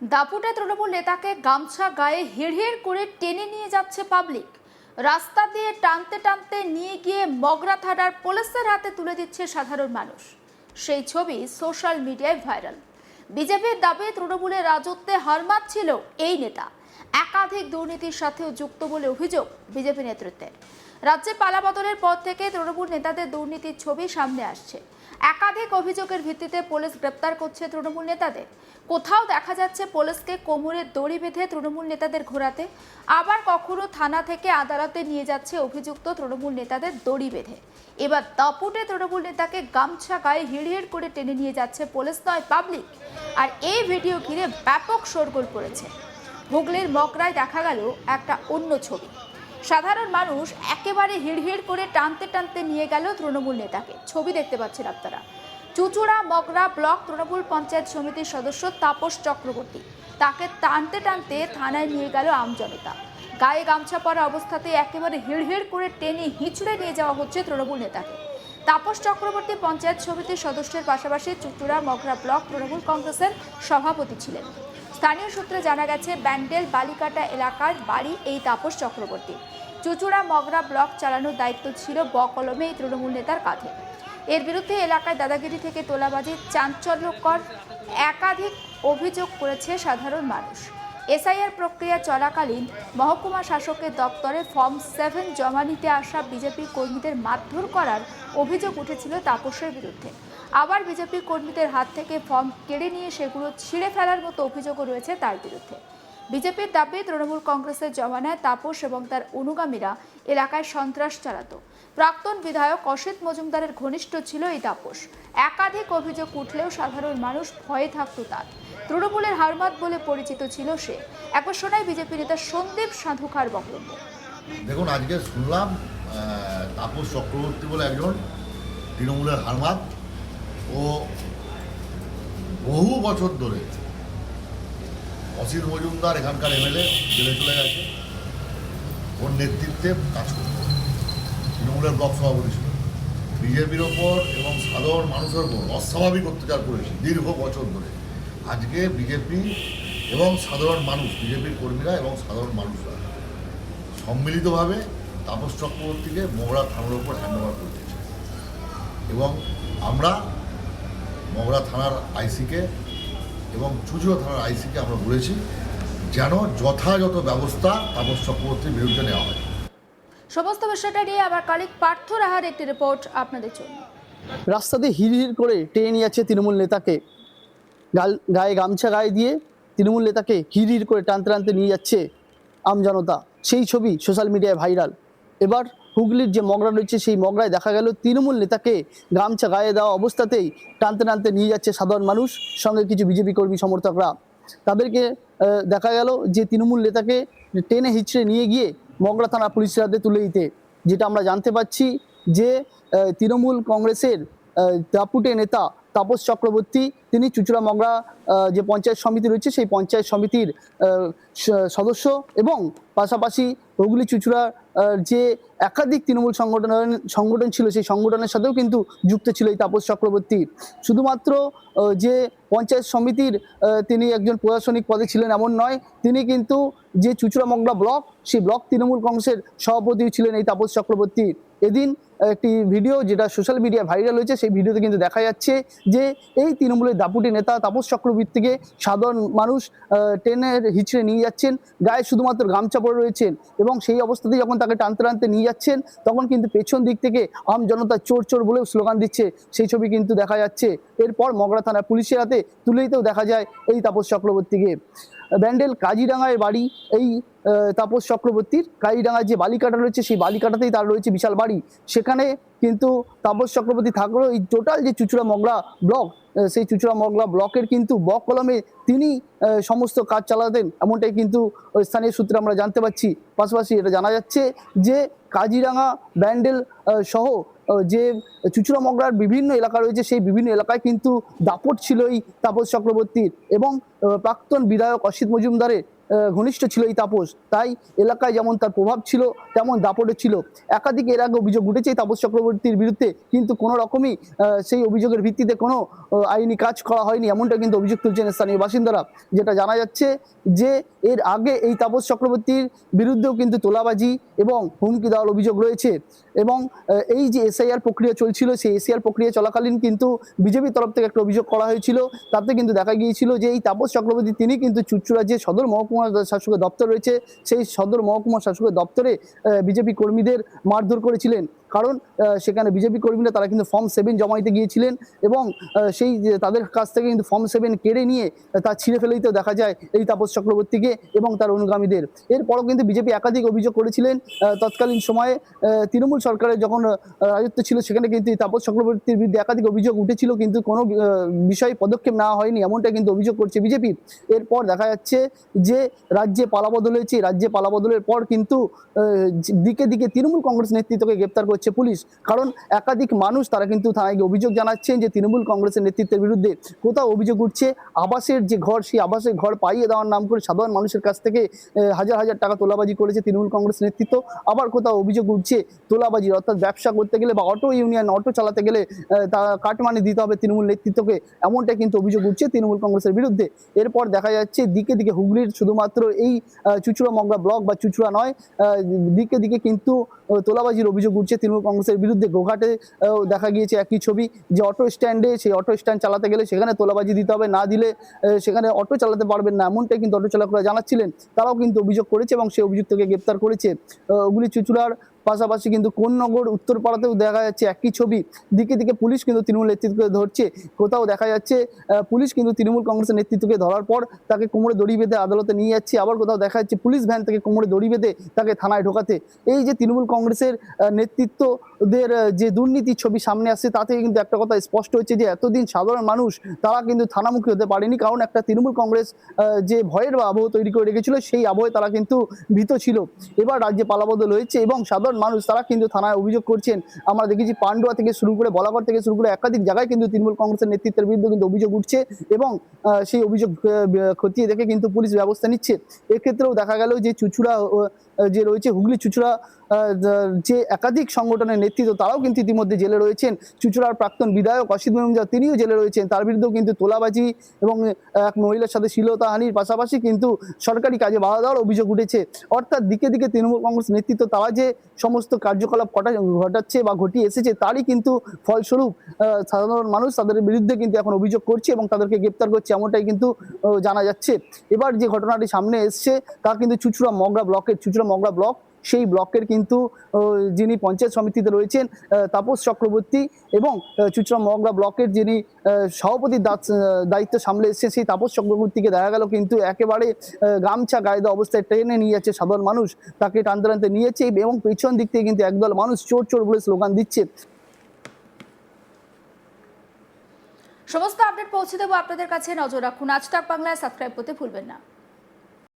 দাপুটে তৃণমূল নেতাকে গামছা গায়ে হিড়হিড় করে টেনে নিয়ে যাচ্ছে পাবলিক। রাস্তা দিয়ে টানতে টানতে নিয়ে গিয়ে মগরা থানার পুলিশের হাতে তুলে দিচ্ছে সাধারণ মানুষ। সেই ছবি সোশ্যাল মিডিয়ায় ভাইরাল। বিজেপির দাবি তৃণমূলের রাজত্বে হার মানছিল এই নেতা। একাধিক দুর্নীতির সাথেও যুক্ত বলে অভিযোগ বিজেপি নেতৃত্বের। রাজ্যে পালাবদলের পর থেকে তৃণমূল নেতাদের দুর্নীতির ছবি সামনে আসছে। একাধিক অভিযোগের ভিত্তিতে পুলিশ গ্রেপ্তার করছে তৃণমূল নেতাদের। কোথাও দেখা যাচ্ছে পুলিশকে কোমরে দড়ি বেঁধে তৃণমূল নেতাদের ঘোরাতে, আবার কখনো থানা থেকে আদালতে নিয়ে যাচ্ছে অভিযুক্ত তৃণমূল নেতাদের দড়ি বেঁধে। এবার দাপুটে তৃণমূল নেতাকে গামছা গায়ে হিড়হিড় করে টেনে নিয়ে যাচ্ছে পুলিশ নয় পাবলিক। আর এই ভিডিও ঘিরে ব্যাপক শোরগোল পড়েছে। হুগলির মগরায় দেখা গেল একটা অন্য ছবি। সাধারণ মানুষ একেবারে হিড়হিড় করে টানতে টানতে নিয়ে গেল তৃণমূল নেতাকে। ছবি দেখতে পাচ্ছেন আপনারা। চুচুড়া মগরা ব্লক তৃণমূল পঞ্চায়েত সমিতির সদস্য তাপস চক্রবর্তী, তাকে টানতে টানতে থানায় নিয়ে গেল আমজনতা। গায়ে গামছা পরা অবস্থাতে একেবারে হিড়হিড় করে টেনে হিঁচড়ে নিয়ে যাওয়া হচ্ছে তৃণমূল নেতাকে। তাপস চক্রবর্তী পঞ্চায়েত সমিতির সদস্যের পাশাপাশি চুচুড়া মগরা ব্লক তৃণমূল কংগ্রেসের সভাপতি ছিলেন। স্থানীয় সূত্রে জানা গেছে ব্যান্ডেল বালিকাটা এলাকার বাড়ি এই তাপস চক্রবর্তী। চুচুড়া মগরা ব্লক চালানোর দায়িত্ব ছিল বকলমে এই তৃণমূল নেতার কাঁধে। এর বিরুদ্ধে এলাকায় দাদাগিরি থেকে তোলাবাজি, চাঞ্চল্যকর একাধিক অভিযোগ করেছে সাধারণ মানুষ। এসআইআর প্রক্রিয়া চলাকালীন মহকুমা শাসকের দপ্তরে ফর্ম 7 জমা নিতে আসা বিজেপি কর্মীদের মারধর করার অভিযোগ উঠেছিল তাপসের বিরুদ্ধে। আবার বিজেপি কর্মীদের হাত থেকে ফর্ম কেড়ে নিয়ে সেগুলো ছিঁড়ে ফেলার মতো অভিযোগও রয়েছে তার বিরুদ্ধে। বিজেপির দাবি তৃণমূল কংগ্রেসের জমানায় তাপস এবং তার অনুগামীরা এলাকায় সন্ত্রাস চালাতো। প্রাক্তন বিধায়ক অসিত মজুমদারের ঘনিষ্ঠ ছিল এই তাপস। একাধিক অভিযোগ উঠলেও সাধারণ মানুষ ভয়ে থাকত তার। তৃণমূলের হারমাত বলে পরিচিত ছিল সে। একবার শোনায় বিজেপি নেতা সন্দীপ সাধুখার বক্তব্য। দেখুন, আজকে শুনলাম তাপস চক্রবর্তী বলে একজন তৃণমূলের হারমাত। ও বহু বছর ধরে অসিত মজুমদার এখানকার এমএলএ জেলে চলে গেছে, ওর নেতৃত্বে কাজ করত। তৃণমূলের ব্লক সভাপতি ছিল। বিজেপির ওপর এবং সাধারণ মানুষের ওপর অস্বাভাবিক অত্যাচার করেছে দীর্ঘ বছর ধরে। আজকে বিজেপি এবং সাধারণ মানুষ, বিজেপির কর্মীরা এবং সাধারণ মানুষরা সম্মিলিতভাবে তাপস চক্রবর্তীকে মগরা থানার উপর হ্যান্ডওভার করে দিয়েছে। এবং আমরা মগরা থানার আইসিকে এবং চুচুড়া থানার আইসিকে আমরা বলেছি যেন যথাযথ ব্যবস্থা তাপস চক্রবর্তীর বিরুদ্ধে নেওয়া হয়। সমস্ত বিষয়টা নিয়ে আমার কলিগ পার্থ রাহার একটি রিপোর্ট আপনাদের জন্য। রাস্তাতে হিড়হিড় করে টেনে নিয়ে যাচ্ছে তৃণমূল নেতাকে, গায়ে গামছা গায়ে দিয়ে তৃণমূল নেতাকে হিড়হিড় করে টানতে টানতে নিয়ে যাচ্ছে আমজনতা। সেই ছবি সোশ্যাল মিডিয়ায় ভাইরাল। এবার হুগলির যে মগরা রয়েছে সেই মগরায় দেখা গেল তৃণমূল নেতাকে গামছা গায়ে দেওয়া অবস্থাতেই টানতে টানতে নিয়ে যাচ্ছে সাধারণ মানুষ, সঙ্গে কিছু বিজেপি কর্মী সমর্থকরা। তাদেরকে দেখা গেল যে তৃণমূল নেতাকে টেনে হিচড়ে নিয়ে গিয়ে মগরা থানা পুলিশের হাতে তুলে দিতে। যেটা আমরা জানতে পাচ্ছি যে তৃণমূল কংগ্রেসের দাপুটে নেতা তাপস চক্রবর্তী, তিনি চুচুড়া মগরা যে পঞ্চায়েত সমিতি রয়েছে সেই পঞ্চায়েত সমিতির সদস্য এবং পাশাপাশি হুগলি চুচুড়ার যে একাধিক তৃণমূল সংগঠন ছিল সেই সংগঠনের সাথেও কিন্তু যুক্ত ছিল এই তাপস চক্রবর্তী। শুধুমাত্র যে পঞ্চায়েত সমিতির তিনি একজন প্রশাসনিক পদে ছিলেন এমন নয়, তিনি কিন্তু যে চুচুড়া মগরা ব্লক সেই ব্লক তৃণমূল কংগ্রেসের সভাপতি ছিলেন এই তাপস চক্রবর্তী। এদিন একটি ভিডিও যেটা সোশ্যাল মিডিয়ায় ভাইরাল হয়েছে, সেই ভিডিওতে কিন্তু দেখা যাচ্ছে যে এই তৃণমূলের দাপুটে নেতা তাপস চক্রবর্তীকে সাধারণ মানুষ টেনে হিচড়ে নিয়ে যাচ্ছেন, গায়ে শুধুমাত্র গামছা পরে রয়েছেন। এবং সেই অবস্থাতেই যখন তাকে টানতে টানতে নিয়ে যাচ্ছেন তখন কিন্তু পেছন দিক থেকে আম জনতা চোর চোর বলেও স্লোগান দিচ্ছে, সেই ছবি কিন্তু দেখা যাচ্ছে। এরপর মগরা থানা পুলিশের হাতে তুলে দিতেও দেখা যায় এই তাপস চক্রবর্তীকে। ব্যান্ডেল কাজিরাঙ্গায় বাড়ি এই তাপস চক্রবর্তীর। কাজিরাঙ্গায় যে বালিকাটা রয়েছে সেই বালিকাটাতেই তার রয়েছে বিশাল বাড়ি। সেখানে কিন্তু তাপস চক্রবর্তী থাকলেও এই টোটাল যে চুচুড়া মগরা ব্লক, সেই চুচুড়া মগরা ব্লকের কিন্তু বক কলমে তিনি সমস্ত কাজ চালাতেন, এমনটাই কিন্তু স্থানীয় সূত্রে আমরা জানতে পারছি। পাশাপাশি এটা জানা যাচ্ছে যে কাজিরাঙ্গা, ব্যান্ডেল সহ যে চুচুড়া মগরার বিভিন্ন এলাকা রয়েছে সেই বিভিন্ন এলাকায় কিন্তু দাপট ছিল এই তাপস চক্রবর্তীর। এবং প্রাক্তন বিধায়ক অসিত মজুমদারের ঘনিষ্ঠ ছিল এই তাপস, তাই এলাকায় যেমন তার প্রভাব ছিল তেমন দাপটে ছিল। একাধিক এর আগে অভিযোগ উঠেছে এই তাপস চক্রবর্তীর বিরুদ্ধে, কিন্তু কোনো রকমই সেই অভিযোগের ভিত্তিতে কোনো আইনি কাজ করা হয়নি, এমনটা কিন্তু অভিযোগ তুলছেন স্থানীয় বাসিন্দারা। যেটা জানা যাচ্ছে যে এর আগে এই তাপস চক্রবর্তীর বিরুদ্ধেও কিন্তু তোলাবাজি এবং হুমকি দেওয়ার অভিযোগ রয়েছে। এবং এই যে এসআইআর প্রক্রিয়া চলছিল, সেই এসআইআর প্রক্রিয়া চলাকালীন কিন্তু বিজেপির তরফ থেকে একটা অভিযোগ করা হয়েছিল। তাতে কিন্তু দেখা গিয়েছিল যে এই তাপস চক্রবর্তী তিনি কিন্তু চুঁচুড়া যে সদর মহকুমা শাসকের দপ্তর রয়েছে, সেই সদর মহকুমা শাসকের দপ্তরে বিজেপি কর্মীদের মারধর করেছিলেন। কারণ সেখানে বিজেপি কর্মীরা তারা কিন্তু ফর্ম 7 জমা দিতে গিয়েছিলেন এবং সেই যে তাদের কাছ থেকে কিন্তু ফর্ম 7 কেড়ে নিয়ে তা ছিঁড়ে ফেলে দিতেও দেখা যায় এই তাপস চক্রবর্তীকে এবং তার অনুগামীদের। এরপরও কিন্তু বিজেপি একাধিক অভিযোগ করেছিলেন। তৎকালীন সময়ে তৃণমূল সরকারের যখন রাজত্ব ছিল, সেখানে কিন্তু এই তাপস চক্রবর্তীর বিরুদ্ধে একাধিক অভিযোগ উঠেছিল, কিন্তু কোনো বিষয়ে পদক্ষেপ নেওয়া হয়নি, এমনটা কিন্তু অভিযোগ করছে বিজেপি। এরপর দেখা যাচ্ছে যে রাজ্যে পালাবদল হয়েছে, রাজ্যে পালাবদলের পর কিন্তু দিকে দিকে তৃণমূল কংগ্রেস নেতৃত্বকে গ্রেপ্তার করছে পুলিশ। কারণ একাধিক মানুষ তারা কিন্তু থানায় গিয়ে অভিযোগ জানাচ্ছেন যে তৃণমূল কংগ্রেসের নেতৃত্বের বিরুদ্ধে। কোথাও অভিযোগ উঠছে আবাসের যে ঘর, সেই আবাসের ঘর পাইয়ে দেওয়ার নাম করে সাধারণ মানুষের কাছ থেকে হাজার হাজার টাকা তোলাবাজি করেছে তৃণমূল কংগ্রেস নেতৃত্ব। আবার কোথাও অভিযোগ উঠছে তোলাবাজি, অর্থাৎ ব্যবসা করতে গেলে বা অটো ইউনিয়ন অটো চালাতে গেলে তা কাটমানি দিতে হবে তৃণমূল নেতৃত্বকে, এমনটা কিন্তু অভিযোগ উঠছে তৃণমূল কংগ্রেসের বিরুদ্ধে। এরপর দেখা যাচ্ছে দিকে দিকে হুগলির শুধুমাত্র এই চুঁচুড়া মগরা ব্লক বা চুঁচুড়া নয়, দিকে দিকে কিন্তু তোলাবাজির অভিযোগ উঠছে তৃণমূল কংগ্রেসের বিরুদ্ধে। গোঘাটে দেখা গিয়েছে একই ছবি, যে অটো স্ট্যান্ডে সেই অটো স্ট্যান্ড চালাতে গেলে সেখানে তোলাবাজি দিতে হবে, না দিলে সেখানে অটো চালাতে পারবেন না, এমনটাই কিন্তু অটো চালকরা জানাচ্ছিলেন। তারাও কিন্তু অভিযোগ করেছে এবং সেই অভিযুক্তকে গ্রেপ্তার করেছে। ওগুলি চুঁচুড়ার পাশাপাশি কিন্তু কোন্নগর উত্তরপাড়াতেও দেখা যাচ্ছে একই ছবি। দিকে দিকে পুলিশ কিন্তু তৃণমূল নেতৃত্বকে ধরছে। কোথাও দেখা যাচ্ছে পুলিশ কিন্তু তৃণমূল কংগ্রেসের নেতৃত্বকে ধরার পর তাকে কোমরে দড়ি বেঁধে আদালতে নিয়ে যাচ্ছে। আবার কোথাও দেখা যাচ্ছে পুলিশ ভ্যান থেকে কোমরে দড়ি বেঁধে তাকে থানায় ঢোকাতে। এই যে তৃণমূল কংগ্রেসের নেতৃত্বদের যে দুর্নীতির ছবি সামনে আসছে, তা থেকে কিন্তু একটা কথা স্পষ্ট হচ্ছে যে এতদিন সাধারণ মানুষ তারা কিন্তু থানামুখী হতে পারেনি, কারণ একটা তৃণমূল কংগ্রেস যে ভয়ের আবহ তৈরি করে রেখেছিল, সেই আবহে তারা কিন্তু ভীত ছিল। এবার রাজ্যে পালাবদল হয়েছে এবং সাধারণ মানুষ তারা কিন্তু থানায় অভিযোগ করছেন। আমরা দেখেছি পান্ডুয়া থেকে শুরু করে বলাগড় থেকে শুরু করে একাধিক জায়গায় কিন্তু তৃণমূল কংগ্রেসের নেতৃত্বের বিরুদ্ধে কিন্তু অভিযোগ উঠছে এবং সেই অভিযোগ খতিয়ে দেখে কিন্তু পুলিশ ব্যবস্থা নিচ্ছে। এক্ষেত্রেও দেখা গেল যে চুঁচুড়া যে রয়েছে, হুগলি চুঁচুড়া যে একাধিক সংগঠনের নেতৃত্ব তারাও কিন্তু ইতিমধ্যে জেলে রয়েছেন। চুঁচুড়ার প্রাক্তন বিধায়ক অসিত মজুমদার তিনিও জেলে রয়েছেন, তার বিরুদ্ধেও কিন্তু তোলাবাজি এবং এক মহিলার সাথে শ্লীলতাহানির পাশাপাশি কিন্তু সরকারি কাজে বাধা দেওয়ার অভিযোগ উঠেছে। অর্থাৎ দিকে দিকে তৃণমূল কংগ্রেস নেতৃত্ব তারা যে সমস্ত কার্যকলাপ ঘটাচ্ছে বা ঘটিয়ে এসেছে, তারই কিন্তু ফলস্বরূপ সাধারণ মানুষ তাদের বিরুদ্ধে কিন্তু এখন অভিযোগ করছে এবং তাদেরকে গ্রেপ্তার করছে, এমনটাই কিন্তু জানা যাচ্ছে। এবার যে ঘটনাটি সামনে এসছে তা কিন্তু চুঁচুড়া মগরা ব্লকের, চুঁচুড়া মগরা ব্লক, সেই ব্লকের কিন্তু যিনি পঞ্চায়েত সমিতিতে রয়েছেন তাপস চক্রবর্তী এবং চুঁচুড়া মগরা ব্লকের যিনি সভাপতির দায়িত্ব সামলে এসেছে, সেই তাপস চক্রবর্তীকে দেখা গেল কিন্তু একেবারে গামছা গায়ে দেওয়া অবস্থায় ট্রেনে নিয়ে যাচ্ছে সাধারণ মানুষ, তাকে টানতে টানতে নিয়ে যাচ্ছে এবং পেছন দিক থেকে কিন্তু একদল মানুষ চোর চোর বলে স্লোগান দিচ্ছে। সমস্ত আপডেট পৌঁছে দেবো আপনাদের কাছে, নজর রাখুন। আজ তাক বাংলায় সাবস্ক্রাইব করতে ভুলবেন না।